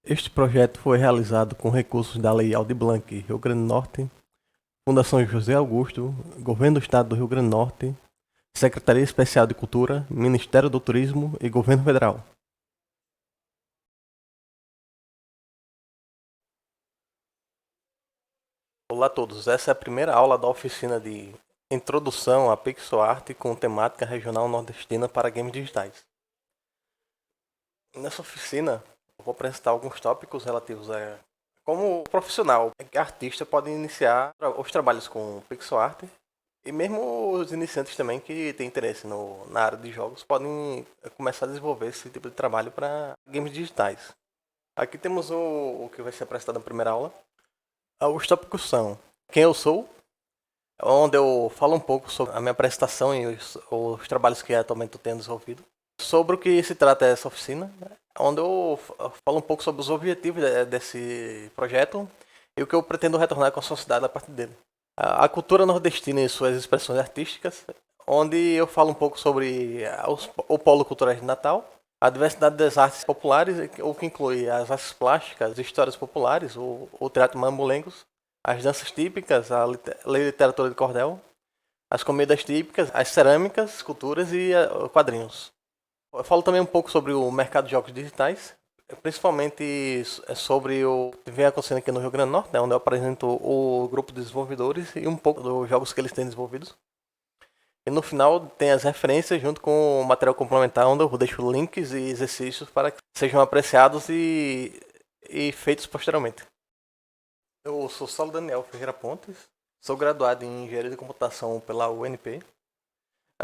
Este projeto foi realizado com recursos da Lei Aldir Blanc, Rio Grande do Norte, Fundação José Augusto, Governo do Estado do Rio Grande do Norte, Secretaria Especial de Cultura, Ministério do Turismo e Governo Federal. Olá a todos, essa é a primeira aula da oficina de Introdução à PixelArt com temática regional nordestina para games digitais. Nessa oficina, eu vou apresentar alguns tópicos relativos a como o profissional, artista, pode iniciar os trabalhos com pixel art e mesmo os iniciantes também que têm interesse na área de jogos podem começar a desenvolver esse tipo de trabalho para games digitais. Aqui temos o que vai ser apresentado na primeira aula. Os tópicos são quem eu sou, onde eu falo um pouco sobre a minha apresentação e os trabalhos que atualmente eu tenho desenvolvido. Sobre o que se trata essa oficina, onde eu falo um pouco sobre os objetivos desse projeto e o que eu pretendo retornar com a sociedade a partir dele. A cultura nordestina e suas expressões artísticas, onde eu falo um pouco sobre o polo cultural de Natal, a diversidade das artes populares, o que inclui as artes plásticas, as histórias populares, o teatro mambolengos, as danças típicas, a literatura de cordel, as comidas típicas, as cerâmicas, esculturas e quadrinhos. Eu falo também um pouco sobre o mercado de jogos digitais, principalmente sobre o que vem acontecendo aqui no Rio Grande do Norte, né, onde eu apresento o grupo de desenvolvedores e um pouco dos jogos que eles têm desenvolvidos. E no final tem as referências junto com o material complementar, onde eu deixo links e exercícios para que sejam apreciados e feitos posteriormente. Eu sou Saulo Daniel Ferreira Pontes, sou graduado em Engenharia de Computação pela UNP.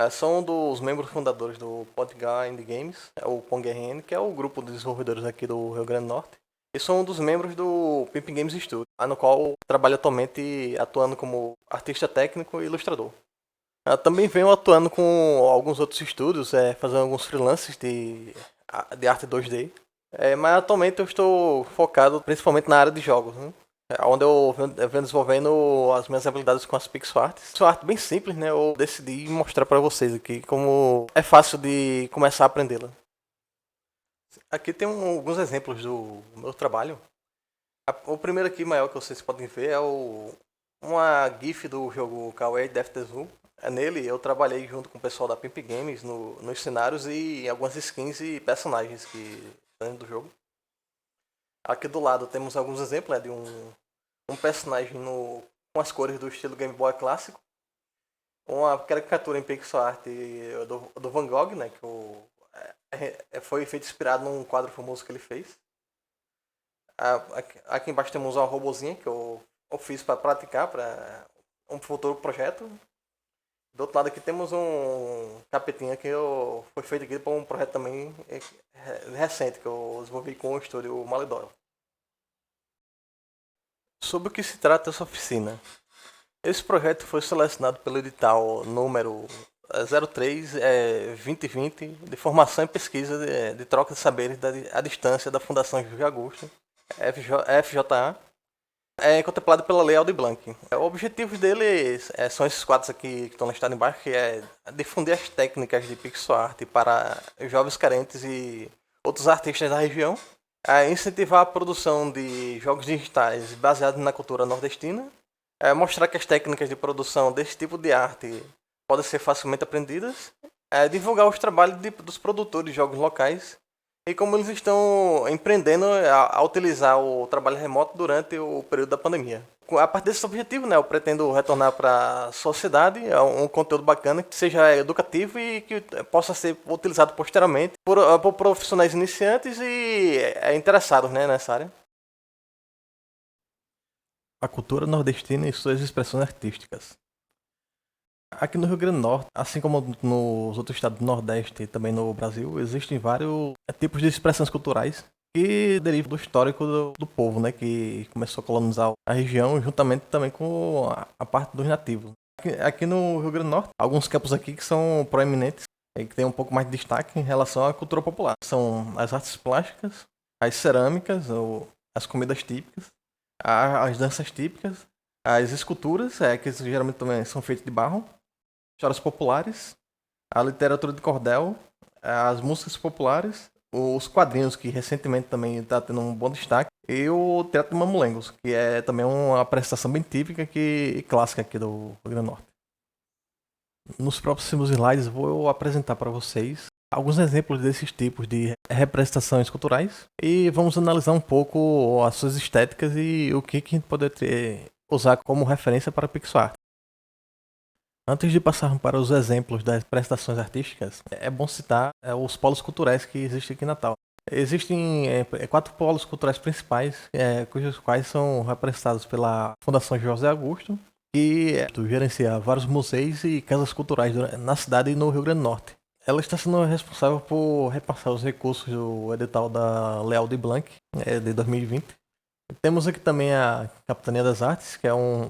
Sou um dos membros fundadores do Podgar Indie Games, o PongRN, que é o grupo de desenvolvedores aqui do Rio Grande do Norte. E sou um dos membros do Pimp Games Studio, no qual trabalho atualmente atuando como artista técnico e ilustrador. Também venho atuando com alguns outros estúdios, fazendo alguns freelances de arte 2D. Mas atualmente eu estou focado principalmente na área de jogos, né? Onde eu venho desenvolvendo as minhas habilidades com as pixel arts. Pixel art bem simples, né? Eu decidi mostrar para vocês aqui como é fácil de começar a aprendê-la. Aqui tem alguns exemplos do meu trabalho. O primeiro aqui maior que vocês podem ver é uma GIF do jogo Kawaii Death Zoo. Nele eu trabalhei junto com o pessoal da Pimp Games nos cenários e em algumas skins e personagens que estão dentro do jogo. Aqui do lado temos alguns exemplos de um personagem com as cores do estilo Game Boy clássico. Uma caricatura em pixel art do Van Gogh, né, que foi feito inspirado num quadro famoso que ele fez. Aqui embaixo temos uma robozinha que eu fiz para praticar para um futuro projeto. Do outro lado aqui temos um capetinha que foi feito aqui para um projeto também recente que eu desenvolvi com o estúdio Malidoro. Sobre o que se trata essa oficina? Esse projeto foi selecionado pelo edital número 03-2020 de formação e pesquisa de troca de saberes à distância da Fundação José Augusto, FJA, contemplado pela Lei Aldir Blanc. O objetivo dele são esses quadros aqui que estão listados embaixo, que é difundir as técnicas de pixel art para jovens carentes e outros artistas da região, incentivar a produção de jogos digitais baseados na cultura nordestina, mostrar que as técnicas de produção desse tipo de arte podem ser facilmente aprendidas, divulgar os trabalhos dos produtores de jogos locais e como eles estão empreendendo a utilizar o trabalho remoto durante o período da pandemia. A partir desse objetivo, né, eu pretendo retornar para a sociedade um conteúdo bacana que seja educativo e que possa ser utilizado posteriormente por profissionais iniciantes e interessados, né, nessa área. A cultura nordestina e suas expressões artísticas. Aqui no Rio Grande do Norte, assim como nos outros estados do Nordeste e também no Brasil, existem vários tipos de expressões culturais que derivam do histórico do povo, né, que começou a colonizar a região juntamente também com a parte dos nativos. Aqui no Rio Grande do Norte, alguns campos aqui que são proeminentes e que têm um pouco mais de destaque em relação à cultura popular. São as artes plásticas, as cerâmicas, as comidas típicas, as danças típicas, as esculturas, que geralmente também são feitas de barro, histórias populares, a literatura de cordel, as músicas populares, os quadrinhos, que recentemente também está tendo um bom destaque, e o Teatro de Mamulengos, que é também uma prestação bem típica e clássica aqui do Rio Grande do Norte. Nos próximos slides vou apresentar para vocês alguns exemplos desses tipos de representações culturais e vamos analisar um pouco as suas estéticas e o que a gente pode usar como referência para pixel art. Antes de passar para os exemplos das prestações artísticas, é bom citar os polos culturais que existem aqui em Natal. Existem 4 polos culturais principais, cujos quais são representados pela Fundação José Augusto, que gerencia vários museus e casas culturais na cidade e no Rio Grande do Norte. Ela está sendo responsável por repassar os recursos do edital da Leal de Blanc, de 2020. Temos aqui também a Capitania das Artes, que é um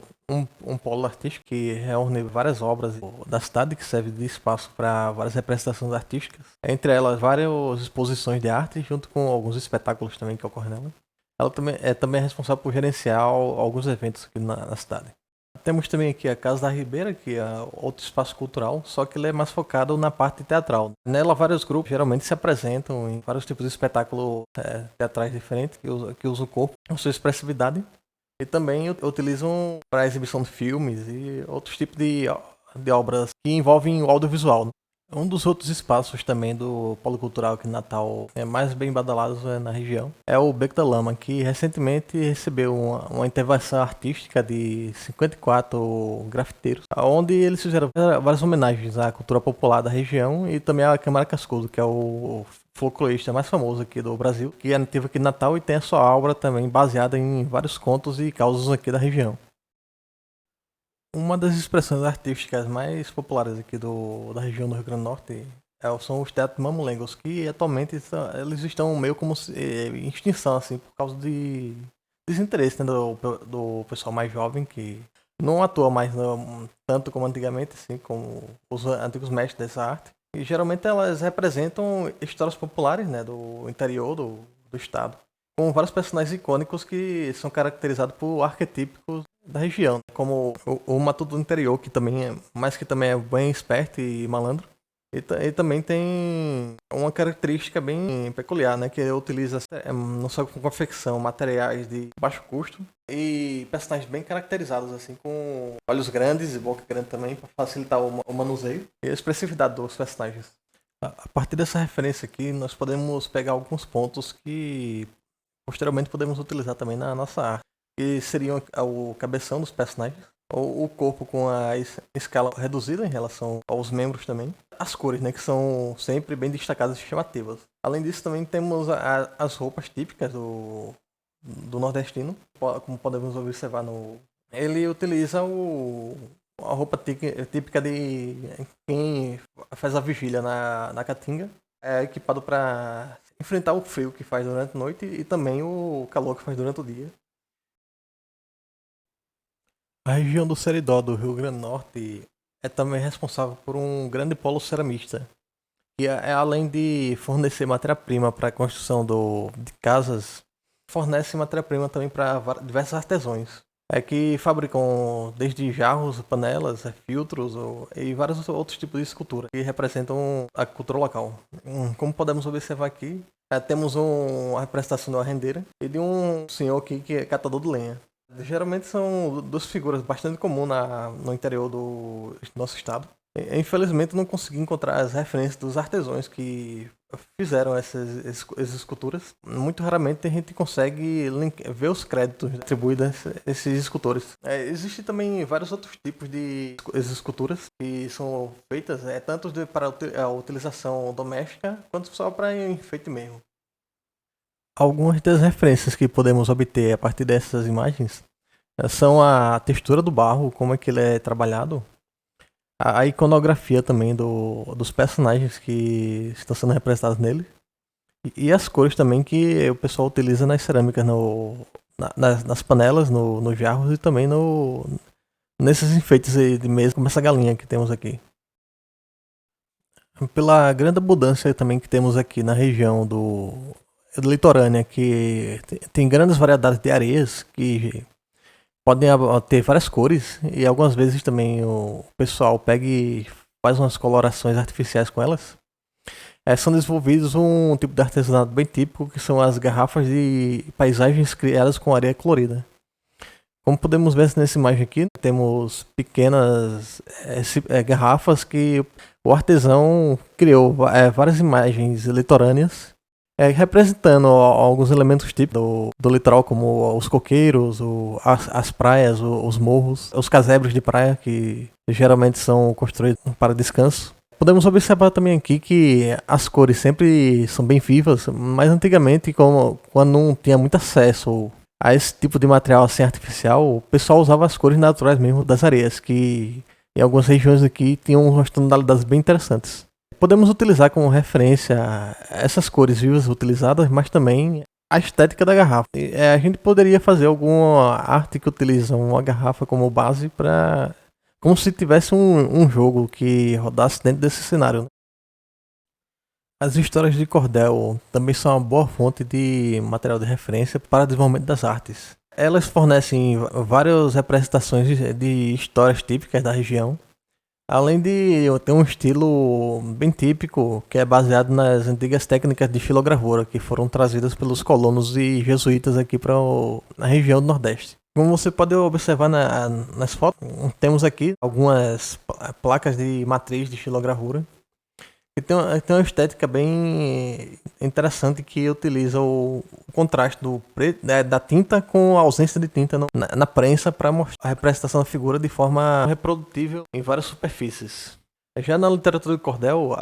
polo artístico que reúne várias obras da cidade, que serve de espaço para várias representações artísticas. Entre elas, várias exposições de arte, junto com alguns espetáculos também que ocorrem nela. Ela também é responsável por gerenciar alguns eventos aqui na cidade. Temos também aqui a Casa da Ribeira, que é outro espaço cultural, só que ele é mais focado na parte teatral. Nela, vários grupos geralmente se apresentam em vários tipos de espetáculos teatrais diferentes, que usam o corpo, a sua expressividade, e também utilizam para exibição de filmes e outros tipos de obras que envolvem o audiovisual. Um dos outros espaços também do Polo Cultural aqui em Natal, mais bem badalados na região, é o Beco da Lama, que recentemente recebeu uma intervenção artística de 54 grafiteiros, onde eles fizeram várias homenagens à cultura popular da região e também à Câmara Cascudo, que é o folclorista mais famoso aqui do Brasil, que é nativo aqui de Natal e tem a sua obra também baseada em vários contos e causos aqui da região. Uma das expressões artísticas mais populares aqui da região do Rio Grande do Norte são os teatros mamulengos, que atualmente eles estão meio como em extinção, assim, por causa de desinteresse, né, do pessoal mais jovem, que não atua mais tanto como antigamente, assim, como os antigos mestres dessa arte. E geralmente elas representam histórias populares, né, do interior do estado, com vários personagens icônicos que são caracterizados por arquetípicos da região, como o Matuto do Interior, que também é bem esperto e malandro. E também tem uma característica bem peculiar, né, que ele utiliza não só com confecção, materiais de baixo custo e personagens bem caracterizados, assim, com olhos grandes e boca grande também, para facilitar o manuseio e a expressividade dos personagens. A partir dessa referência aqui, nós podemos pegar alguns pontos que posteriormente podemos utilizar também na nossa arte, que seriam o cabeção dos personagens, ou o corpo com a escala reduzida em relação aos membros também, as cores, né, que são sempre bem destacadas e chamativas. Além disso, também temos as roupas típicas do nordestino, como podemos observar ele utiliza a roupa típica de quem faz a vigília na Caatinga, é equipado para enfrentar o frio que faz durante a noite e também o calor que faz durante o dia. A região do Seridó do Rio Grande do Norte é também responsável por um grande polo ceramista, que além de fornecer matéria-prima para a construção de casas, fornece matéria-prima também para diversos artesãos, que fabricam desde jarros, panelas, filtros e vários outros tipos de escultura que representam a cultura local. Como podemos observar aqui, temos uma representação de uma rendeira e de um senhor aqui que é catador de lenha. Geralmente são duas figuras bastante comuns no interior do nosso estado. Infelizmente não consegui encontrar as referências dos artesãos que fizeram essas esculturas. Muito raramente a gente consegue ver os créditos atribuídos a esses escultores. Existem também vários outros tipos de esculturas que são feitas tanto para a utilização doméstica quanto só para enfeite mesmo. Algumas das referências que podemos obter a partir dessas imagens são a textura do barro, como é que ele é trabalhado, a iconografia também dos personagens que estão sendo representados nele, e as cores também que o pessoal utiliza nas cerâmicas, nas panelas, nos jarros e também nesses enfeites de mesa, como essa galinha que temos aqui. Pela grande abundância também que temos aqui na região litorânea, que tem grandes variedades de areias que podem ter várias cores e algumas vezes também o pessoal pega e faz umas colorações artificiais com elas. São desenvolvidos um tipo de artesanato bem típico, que são as garrafas de paisagens criadas com areia colorida. Como podemos ver nessa imagem aqui, temos pequenas garrafas que o artesão criou várias imagens litorâneas, representando alguns elementos típicos do litoral, como os coqueiros, as praias, os morros, os casebres de praia, que geralmente são construídos para descanso. Podemos observar também aqui que as cores sempre são bem vivas, mas antigamente, quando não tinha muito acesso a esse tipo de material assim artificial, o pessoal usava as cores naturais mesmo das areias, que em algumas regiões aqui tinham umas tonalidades bem interessantes. Podemos utilizar como referência essas cores vivas utilizadas, mas também a estética da garrafa. A gente poderia fazer alguma arte que utiliza uma garrafa como base para, como se tivesse um jogo que rodasse dentro desse cenário. As histórias de cordel também são uma boa fonte de material de referência para o desenvolvimento das artes. Elas fornecem várias representações de histórias típicas da região, além de ter um estilo bem típico que é baseado nas antigas técnicas de xilogravura que foram trazidas pelos colonos e jesuítas aqui para a região do Nordeste. Como você pode observar nas fotos, temos aqui algumas placas de matriz de xilogravura que tem uma estética bem interessante, que utiliza o contraste do preto, da tinta com a ausência de tinta na prensa para mostrar a representação da figura de forma reprodutível em várias superfícies. Já na literatura de cordel,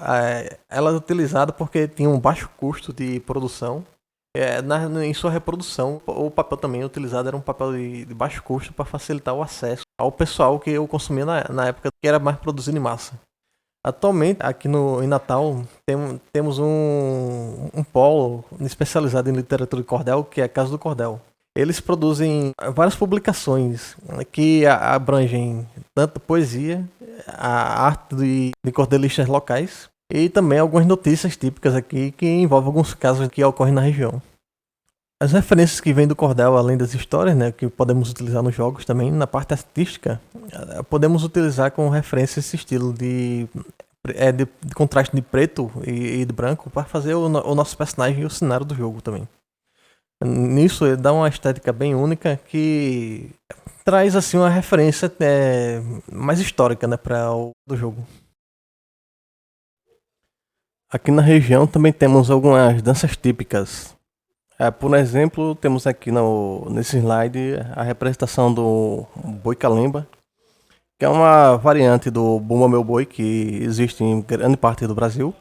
ela é utilizada porque tinha um baixo custo de produção. Em sua reprodução, o papel também utilizado era um papel de baixo custo para facilitar o acesso ao pessoal que eu consumia na época que era mais produzido em massa. Atualmente, aqui em Natal, temos um polo especializado em literatura de cordel, que é a Casa do Cordel. Eles produzem várias publicações que abrangem tanto poesia, a arte de cordelistas locais e também algumas notícias típicas aqui que envolvem alguns casos que ocorrem na região. As referências que vêm do cordel, além das histórias, né, que podemos utilizar nos jogos também, na parte artística, podemos utilizar como referência esse estilo de contraste de preto e de branco para fazer o nosso personagem e o cenário do jogo também. Nisso, ele dá uma estética bem única que traz assim uma referência mais histórica, né, para o do jogo. Aqui na região também temos algumas danças típicas. Por exemplo, temos aqui nesse slide a representação do Boi Calemba, que é uma variante do Bumba Meu Boi que existe em grande parte do Brasil.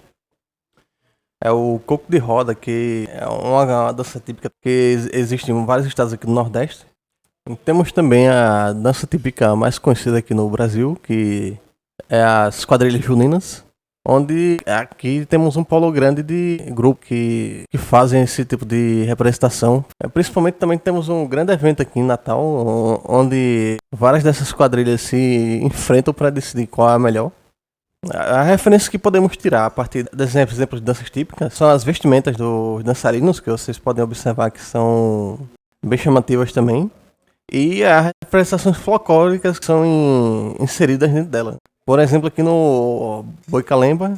É o Coco de Roda, que é uma dança típica que existe em vários estados aqui do Nordeste. E temos também a dança típica mais conhecida aqui no Brasil, que é as quadrilhas juninas, onde aqui temos um polo grande de grupos que fazem esse tipo de representação. Principalmente também temos um grande evento aqui em Natal, onde várias dessas quadrilhas se enfrentam para decidir qual é a melhor. A referência que podemos tirar a partir desses exemplos de danças típicas são as vestimentas dos dançarinos, que vocês podem observar que são bem chamativas também, e as representações folclóricas que são inseridas dentro dela. Por exemplo, aqui no Boi Calemba,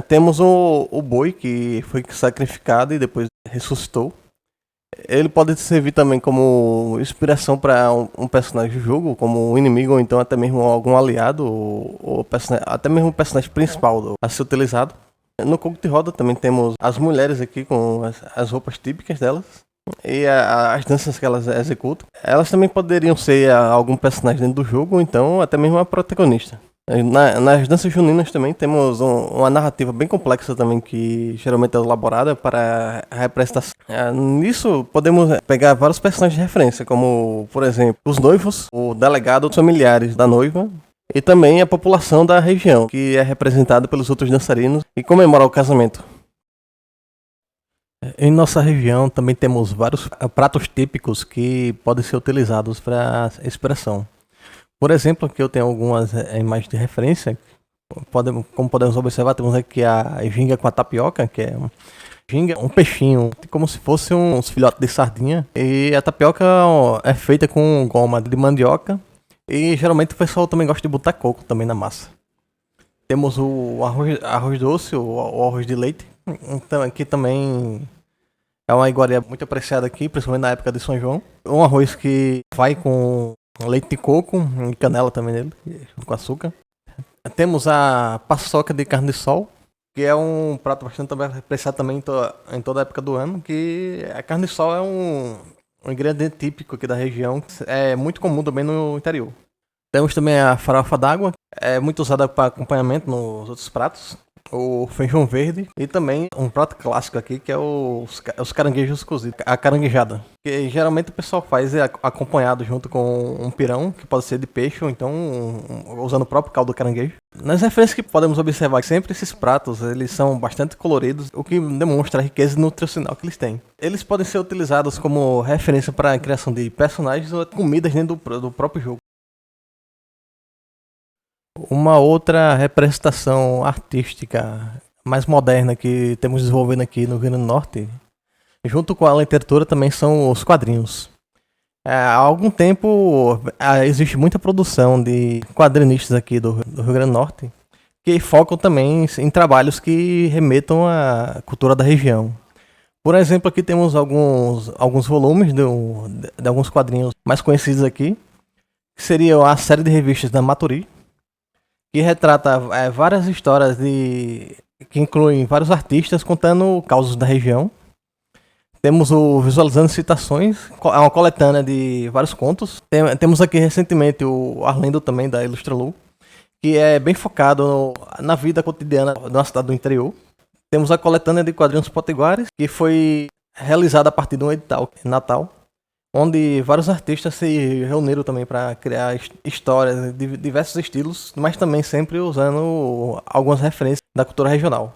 temos o boi que foi sacrificado e depois ressuscitou. Ele pode servir também como inspiração para um personagem do jogo, como um inimigo, ou então até mesmo algum aliado, ou até mesmo o personagem principal a ser utilizado. No Coco de Roda também temos as mulheres aqui com as roupas típicas delas e as danças que elas executam. Elas também poderiam ser algum personagem dentro do jogo, ou então até mesmo a protagonista. Nas danças juninas também temos uma narrativa bem complexa também, que geralmente é elaborada para a representação. Nisso podemos pegar vários personagens de referência, como por exemplo os noivos, o delegado, os familiares da noiva e também a população da região, que é representada pelos outros dançarinos e comemora o casamento. Em nossa região também temos vários pratos típicos que podem ser utilizados para expressão. Por exemplo, aqui eu tenho algumas imagens de referência. Como podemos observar, temos aqui a ginga com a tapioca, que é um peixinho, como se fosse uns filhotes de sardinha. E a tapioca é feita com goma de mandioca. E geralmente o pessoal também gosta de botar coco também na massa. Temos o arroz doce, o arroz de leite, então, que também é uma iguaria muito apreciada aqui, principalmente na época de São João. Um arroz que vai com leite de coco e canela também nele, junto com açúcar. Temos a paçoca de carne de sol, que é um prato bastante apreciado também em toda a época do ano, que a carne de sol é um ingrediente típico aqui da região, é muito comum também no interior. Temos também a farofa d'água, é muito usada para acompanhamento nos outros pratos. O feijão verde e também um prato clássico aqui que é os caranguejos cozidos, a caranguejada. Que geralmente o pessoal faz acompanhado junto com um pirão, que pode ser de peixe ou então usando o próprio caldo do caranguejo. Nas referências que podemos observar, sempre esses pratos eles são bastante coloridos, o que demonstra a riqueza nutricional que eles têm. Eles podem ser utilizados como referência para a criação de personagens ou comidas dentro do próprio jogo. Uma outra representação artística mais moderna que temos desenvolvendo aqui no Rio Grande do Norte, junto com a literatura, também são os quadrinhos. Há algum tempo existe muita produção de quadrinistas aqui do Rio Grande do Norte que focam também em trabalhos que remetam à cultura da região. Por exemplo, aqui temos alguns volumes de alguns quadrinhos mais conhecidos aqui, que seria a série de revistas da Maturi, que retrata várias histórias que incluem vários artistas contando causos da região. Temos o Visualizando Citações, é uma coletânea de vários contos. Temos aqui recentemente o Arlindo também, da Ilustralu, que é bem focado na vida cotidiana de uma cidade do interior. Temos a coletânea de quadrinhos potiguares, que foi realizada a partir de um edital em Natal, onde vários artistas se reuniram também para criar histórias de diversos estilos, mas também sempre usando algumas referências da cultura regional.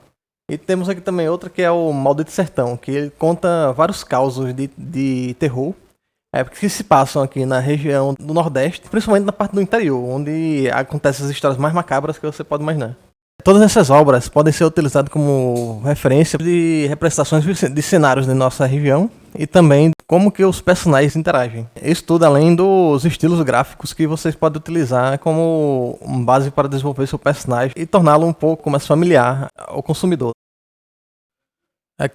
E temos aqui também outra que é o Maldito Sertão, que ele conta vários causos de terror que se passam aqui na região do Nordeste, principalmente na parte do interior, onde acontecem as histórias mais macabras que você pode imaginar. Todas essas obras podem ser utilizadas como referência de representações de cenários da nossa região e também como que os personagens interagem. Isso tudo além dos estilos gráficos que vocês podem utilizar como base para desenvolver seu personagem e torná-lo um pouco mais familiar ao consumidor.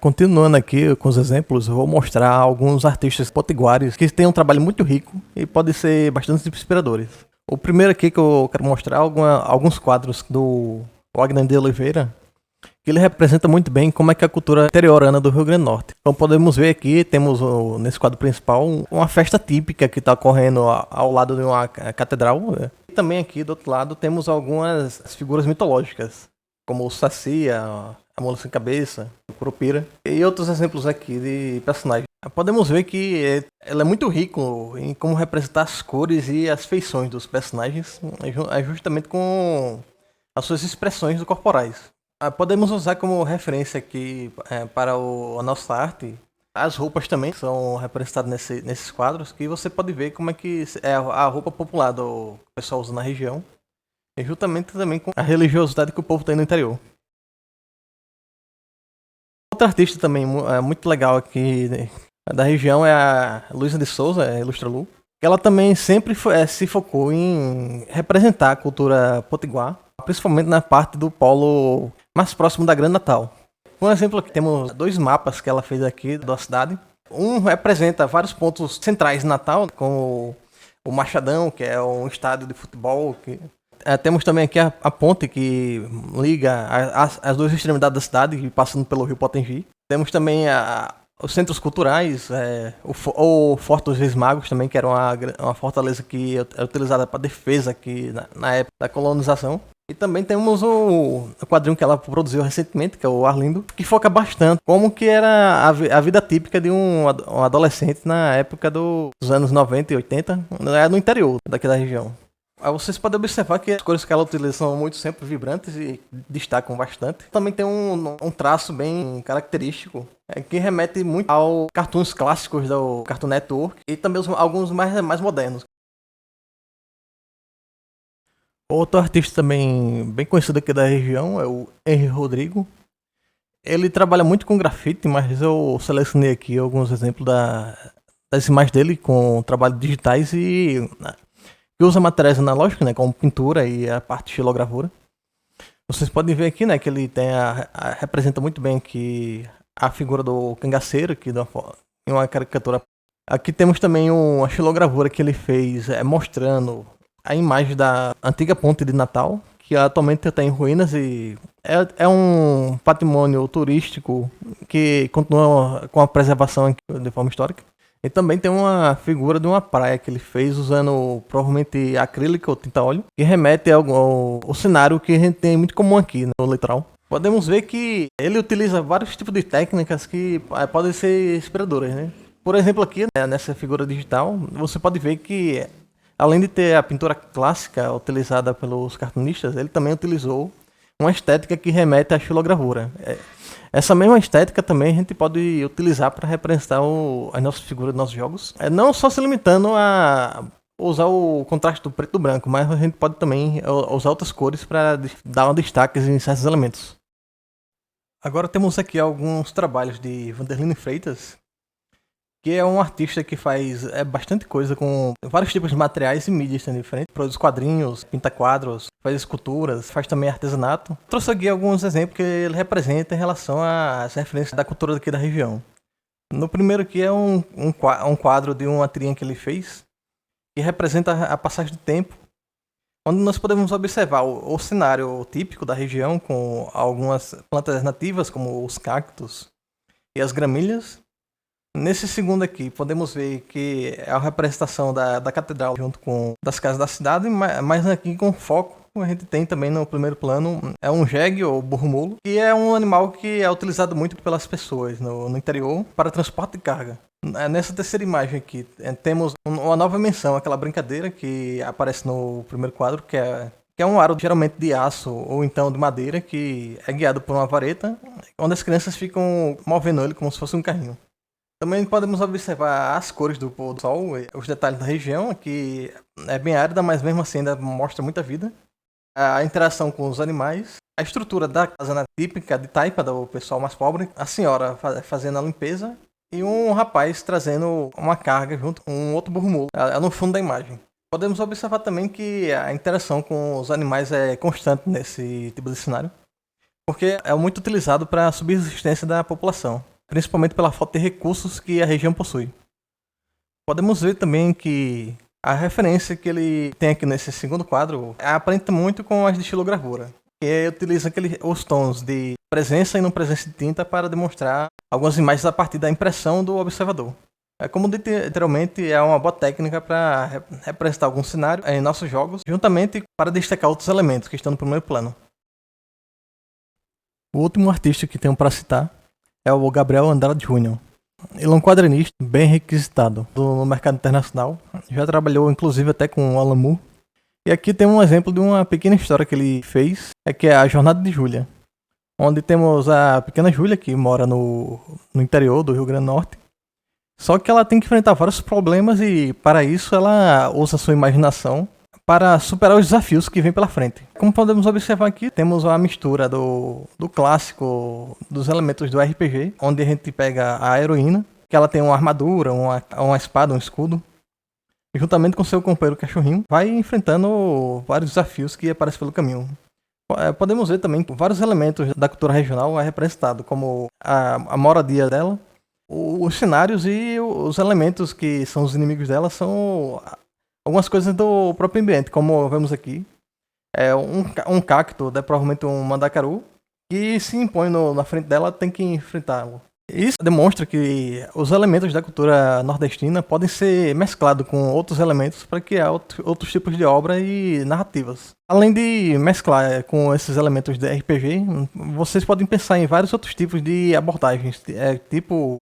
Continuando aqui com os exemplos, eu vou mostrar alguns artistas potiguares que têm um trabalho muito rico e podem ser bastante inspiradores. O primeiro aqui que eu quero mostrar alguns quadros do Wagner de Oliveira, que ele representa muito bem como é que é a cultura interiorana do Rio Grande do Norte. Como podemos ver aqui, temos nesse quadro principal uma festa típica que está ocorrendo ao lado de uma catedral. E também aqui do outro lado temos algumas figuras mitológicas, como o Saci, a Mula Sem Cabeça, o Curupira, e outros exemplos aqui de personagens. Podemos ver que ela é muito rico em como representar as cores e as feições dos personagens, justamente com as suas expressões corporais. Podemos usar como referência aqui para a nossa arte as roupas também que são representadas nesses quadros, que você pode ver como é que é a roupa popular do que o pessoal usa na região, e juntamente também com a religiosidade que o povo tem no interior. Outra artista também muito legal aqui da região é a Luísa de Souza, a Ilustralu. Ela também sempre se focou em representar a cultura potiguar, principalmente na parte do polo mais próximo da Grande Natal. Por exemplo, aqui temos dois mapas que ela fez aqui da cidade. Um representa vários pontos centrais de Natal, como o Machadão, que é um estádio de futebol. Temos também aqui a ponte que liga as duas extremidades da cidade, passando pelo rio Potengi. Temos também os centros culturais, o Forte dos Reis Magos também, que era uma fortaleza que é utilizada para defesa aqui na época da colonização. E também temos o quadrinho que ela produziu recentemente, que é o Arlindo, que foca bastante como que era a vida típica de um adolescente na época dos anos 90 e 80, no interior daqui da região. Vocês podem observar que as cores que ela utiliza são muito sempre vibrantes e destacam bastante. Também tem um traço bem característico, que remete muito aos cartoons clássicos do Cartoon Network e também alguns mais modernos. Outro artista também bem conhecido aqui da região é o Henry Rodrigo. Ele trabalha muito com grafite, mas eu selecionei aqui alguns exemplos das imagens dele com trabalhos digitais e que usa materiais analógicos, né, como pintura e a parte de xilogravura. Vocês podem ver aqui, né, que ele tem representa muito bem aqui a figura do cangaceiro, aqui em uma caricatura. Aqui temos também uma xilogravura que ele fez mostrando a imagem da antiga ponte de Natal, que atualmente está em ruínas e é um patrimônio turístico que continua com a preservação aqui de forma histórica. E também tem uma figura de uma praia que ele fez usando provavelmente acrílico ou tinta óleo, que remete ao cenário que a gente tem muito comum aqui no litoral. Podemos ver que ele utiliza vários tipos de técnicas que podem ser inspiradoras, né? Por exemplo, aqui, né, nessa figura digital, você pode ver que, além de ter a pintura clássica utilizada pelos cartunistas, ele também utilizou uma estética que remete à xilogravura. Essa mesma estética também a gente pode utilizar para representar as nossas figuras dos nossos jogos. Não só se limitando a usar o contraste do preto e do branco, mas a gente pode também usar outras cores para dar um destaque em certos elementos. Agora temos aqui alguns trabalhos de Vanderlyn Freitas, que é um artista que faz bastante coisa com vários tipos de materiais e mídias diferentes. Produz quadrinhos, pinta quadros, faz esculturas, faz também artesanato. Trouxe aqui alguns exemplos que ele representa em relação às referências da cultura daqui da região. No primeiro aqui é um quadro de uma tirinha que ele fez, que representa a passagem do tempo, onde nós podemos observar o cenário típico da região, com algumas plantas nativas, como os cactos e as gramíneas. Nesse segundo aqui, podemos ver que é a representação da catedral junto com das casas da cidade, mas aqui com foco a gente tem também no primeiro plano é um jegue ou burro-mulo, que é um animal que é utilizado muito pelas pessoas no interior para transporte de carga. Nessa terceira imagem aqui temos uma nova menção, aquela brincadeira que aparece no primeiro quadro, que é um aro geralmente de aço ou então de madeira que é guiado por uma vareta, onde as crianças ficam movendo ele como se fosse um carrinho. Também podemos observar as cores do pôr do sol, os detalhes da região, que é bem árida, mas mesmo assim ainda mostra muita vida. A interação com os animais, a estrutura da casa típica de taipa do pessoal mais pobre, a senhora fazendo a limpeza e um rapaz trazendo uma carga junto com um outro burro-mulo no fundo da imagem. Podemos observar também que a interação com os animais é constante nesse tipo de cenário, porque é muito utilizado para a subsistência da população, principalmente pela falta de recursos que a região possui. Podemos ver também que a referência que ele tem aqui nesse segundo quadro aparenta muito com as de xilogravura, que utiliza os tons de presença e não presença de tinta para demonstrar algumas imagens a partir da impressão do observador. Como literalmente é uma boa técnica para representar algum cenário em nossos jogos, juntamente para destacar outros elementos que estão no primeiro plano. O último artista que tenho para citar é o Gabriel Andrade Júnior. Ele é um quadrinista bem requisitado no mercado internacional. Já trabalhou inclusive até com o Alan Moore. E aqui tem um exemplo de uma pequena história que ele fez, que é a Jornada de Júlia, onde temos a pequena Júlia que mora no interior do Rio Grande do Norte. Só que ela tem que enfrentar vários problemas e para isso ela usa sua imaginação para superar os desafios que vêm pela frente. Como podemos observar aqui, temos uma mistura do clássico, dos elementos do RPG, onde a gente pega a heroína, que ela tem uma armadura, uma espada, um escudo, e juntamente com seu companheiro cachorrinho, vai enfrentando vários desafios que aparecem pelo caminho. Podemos ver também que vários elementos da cultura regional é representado, como a moradia dela, os cenários e os elementos que são os inimigos dela são algumas coisas do próprio ambiente, como vemos aqui. É um cacto, provavelmente um mandacaru, que se impõe na frente dela, tem que enfrentá-lo. Isso demonstra que os elementos da cultura nordestina podem ser mesclados com outros elementos para criar outros tipos de obra e narrativas. Além de mesclar com esses elementos de RPG, vocês podem pensar em vários outros tipos de abordagens, tipo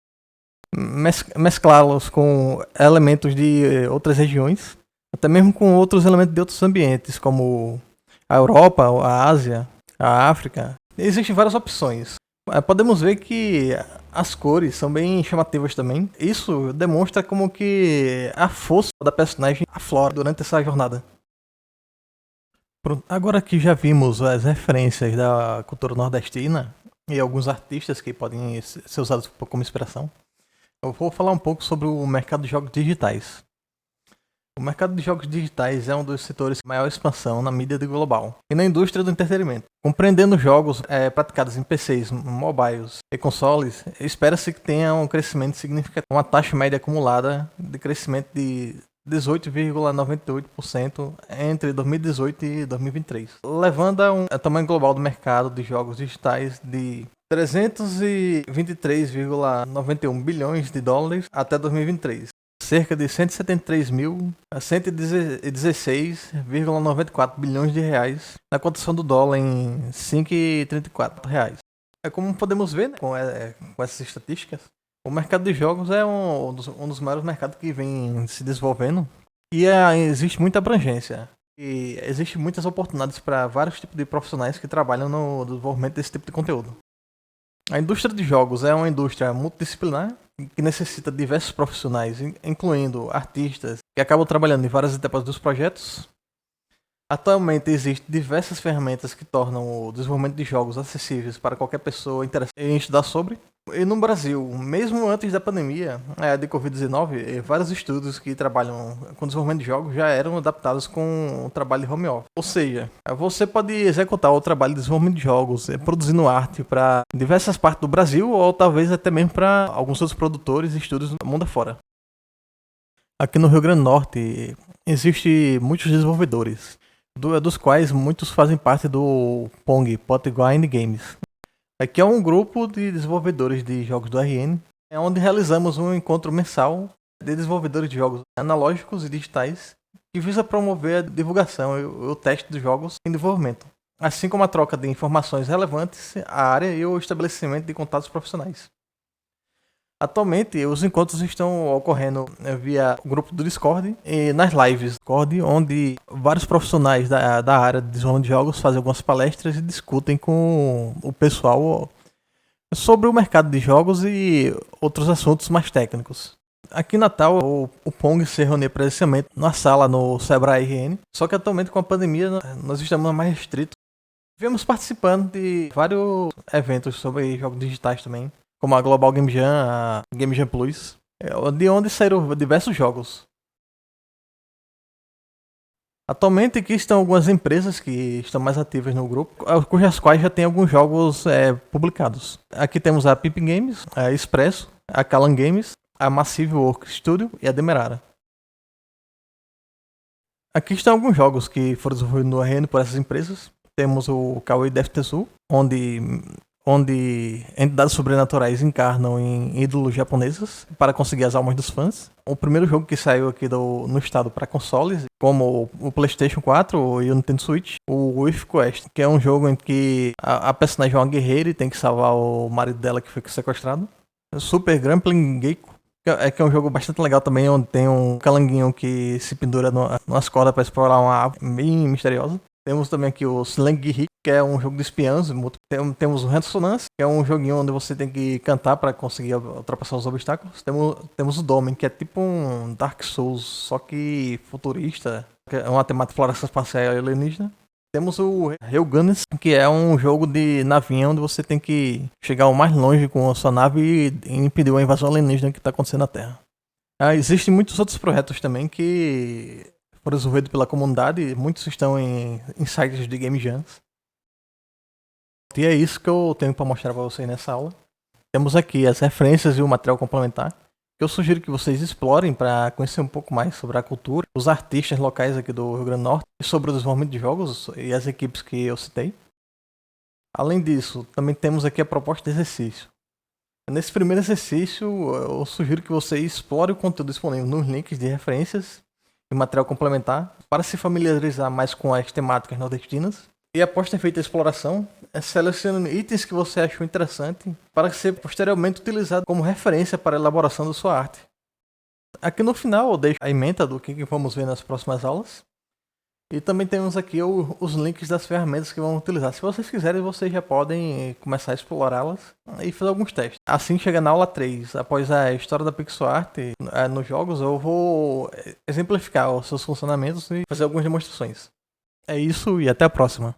mesclá-los com elementos de outras regiões, até mesmo com outros elementos de outros ambientes, como a Europa, a Ásia, a África. Existem várias opções. Podemos ver que as cores são bem chamativas também. Isso demonstra como que a força da personagem aflora durante essa jornada. Pronto. Agora que já vimos as referências da cultura nordestina e alguns artistas que podem ser usados como inspiração, eu vou falar um pouco sobre o mercado de jogos digitais. O mercado de jogos digitais é um dos setores de maior expansão na mídia global e na indústria do entretenimento. Compreendendo jogos praticados em PCs, mobiles e consoles, espera-se que tenha um crescimento significativo, uma taxa média acumulada de crescimento de 18,98% entre 2018 e 2023, levando a um tamanho global do mercado de jogos digitais de 323,91 bilhões de dólares até 2023. Cerca de 173.116,94 bilhões de reais na cotação do dólar em R$ 5,34. Como podemos ver, né, com essas estatísticas, o mercado de jogos é um dos maiores mercados que vem se desenvolvendo e existe muita abrangência. E existem muitas oportunidades para vários tipos de profissionais que trabalham no desenvolvimento desse tipo de conteúdo. A indústria de jogos é uma indústria multidisciplinar que necessita de diversos profissionais, incluindo artistas que acabam trabalhando em várias etapas dos projetos. Atualmente existem diversas ferramentas que tornam o desenvolvimento de jogos acessíveis para qualquer pessoa interessada em estudar sobre. E no Brasil, mesmo antes da pandemia de Covid-19, vários estudos que trabalham com desenvolvimento de jogos já eram adaptados com o trabalho de home office. Ou seja, você pode executar o trabalho de desenvolvimento de jogos produzindo arte para diversas partes do Brasil ou talvez até mesmo para alguns outros produtores e estúdios do mundo afora. Aqui no Rio Grande do Norte existem muitos desenvolvedores, dos quais muitos fazem parte do Pong, Potgrind Games. Aqui é um grupo de desenvolvedores de jogos do RN, onde realizamos um encontro mensal de desenvolvedores de jogos analógicos e digitais que visa promover a divulgação e o teste dos jogos em desenvolvimento, assim como a troca de informações relevantes à área e o estabelecimento de contatos profissionais. Atualmente, os encontros estão ocorrendo via o grupo do Discord e nas lives do Discord, onde vários profissionais da área de desenvolvimento de jogos fazem algumas palestras e discutem com o pessoal sobre o mercado de jogos e outros assuntos mais técnicos. Aqui em Natal, o Pong se reunia presencialmente na sala no Sebrae RN, só que atualmente com a pandemia nós estamos mais restritos. Viemos participando de vários eventos sobre jogos digitais também, como a Global Game Jam, a Game Jam Plus, de onde saíram diversos jogos. Atualmente aqui estão algumas empresas que estão mais ativas no grupo, cujas quais já tem alguns jogos publicados. Aqui temos a Pip Games, a Expresso, a Calan Games, a Massive Work Studio e a Demerara. Aqui estão alguns jogos que foram desenvolvidos no RN por essas empresas. Temos o Kawaii Death Tetsu, onde entidades sobrenaturais encarnam em ídolos japoneses para conseguir as almas dos fãs. O primeiro jogo que saiu aqui no estado para consoles, como o PlayStation 4 e o Nintendo Switch, o With Quest, que é um jogo em que a personagem é uma guerreira e tem que salvar o marido dela que foi sequestrado. Super Grappling Gecko, que é um jogo bastante legal também, onde tem um calanguinho que se pendura nas cordas para explorar uma árvore bem misteriosa. Temos também aqui o Slang Hit, que é um jogo de espiãs. Temos o Ressonance, que é um joguinho onde você tem que cantar para conseguir ultrapassar os obstáculos. Temos o Domen, que é tipo um Dark Souls, só que futurista, que é uma temática de exploração espacial alienígena. Temos o Railgunners, que é um jogo de navinha onde você tem que chegar o mais longe com a sua nave e impedir uma invasão alienígena que está acontecendo na Terra. Existem muitos outros projetos também que foram desenvolvidos pela comunidade, muitos estão em sites de Game Jams. E é isso que eu tenho para mostrar para vocês nessa aula. Temos aqui as referências e o material complementar, que eu sugiro que vocês explorem para conhecer um pouco mais sobre a cultura, os artistas locais aqui do Rio Grande do Norte, e sobre o desenvolvimento de jogos e as equipes que eu citei. Além disso, também temos aqui a proposta de exercício. Nesse primeiro exercício, eu sugiro que você explore o conteúdo disponível nos links de referências e material complementar para se familiarizar mais com as temáticas nordestinas. E após ter feito a exploração, selecione itens que você achou interessante para ser posteriormente utilizado como referência para a elaboração da sua arte. Aqui no final eu deixo a ementa do que vamos ver nas próximas aulas. E também temos aqui os links das ferramentas que vamos utilizar. Se vocês quiserem, vocês já podem começar a explorá-las e fazer alguns testes. Assim, chega na aula 3, após a história da pixel art nos jogos, eu vou exemplificar os seus funcionamentos e fazer algumas demonstrações. É isso e até a próxima.